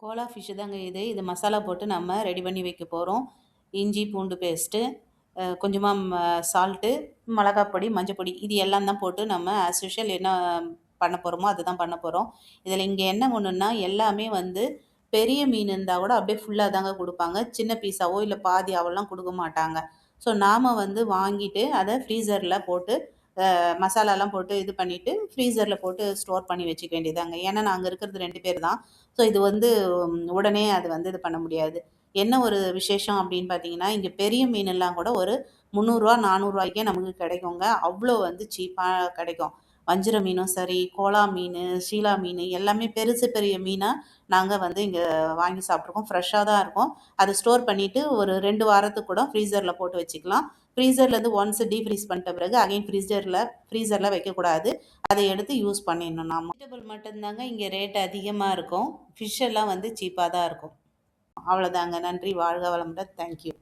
Cola fish தாங்க இது மசாலா போட்டு நம்ம ரெடி பண்ணி வைக்க போகிறோம். இஞ்சி பூண்டு பேஸ்ட்டு, கொஞ்சமாக சால்ட்டு, மிளகாப்பொடி, மஞ்சப்பொடி இது எல்லாம் தான் போட்டு நம்ம ஆஸ் யூஷுவல் என்ன பண்ண போகிறோமோ அதுதான் பண்ண போகிறோம். இதில் இங்கே என்ன ஒன்றுன்னா எல்லாமே வந்து பெரிய மீன் இருந்தால் கூட அப்படியே ஃபுல்லாக தாங்க கொடுப்பாங்க. சின்ன பீஸாவோ இல்லை பாதியாவெல்லாம் கொடுக்க மாட்டாங்க. ஸோ நாம் வந்து வாங்கிட்டு அதை ஃப்ரீசரில் போட்டு மசாலாலாம் போட்டு இது பண்ணிவிட்டு ஃப்ரீசரில் போட்டு ஸ்டோர் பண்ணி வச்சுக்க வேண்டியதாங்க. ஏன்னா நாங்கள் இருக்கிறது 2 பேர் தான். ஸோ இது வந்து உடனே அது வந்து இது பண்ண முடியாது. என்ன ஒரு விசேஷம் அப்படின்னு பார்த்தீங்கன்னா, இங்கே பெரிய மீனெல்லாம் கூட ஒரு ரூ. 300 ரூ. 400 நமக்கு கிடைக்குங்க. அவ்வளோ வந்து சீப்பாக கிடைக்கும். வஞ்சிர மீனும் சரி, கோலா மீன், ஷீலா மீன் எல்லாமே பெருசு பெரிய மீனாக நாங்கள் வந்து இங்கே வாங்கி சாப்பிட்ருக்கோம். ஃப்ரெஷ்ஷாக தான் இருக்கும். அதை ஸ்டோர் பண்ணிவிட்டு ஒரு 2 வாரத்துக்கு கூட ஃப்ரீசரில் போட்டு வச்சுக்கலாம். ஃப்ரீசர்லேருந்து ஒன்ஸ் டீஃப்ரீஸ் பண்ணிட்ட பிறகு அகைன் ஃப்ரீசரில் வைக்கக்கூடாது. அதை எடுத்து யூஸ் பண்ணிடணும் நாம. வெஜிடபிள் மட்டும்தாங்க இங்கே ரேட் அதிகமாக இருக்கும். ஃபிஷ் எல்லாம் வந்து சீப்பாக தான் இருக்கும். அவ்வளோதாங்க. நன்றி. வாழ்க வளமுடன். தேங்க்யூ.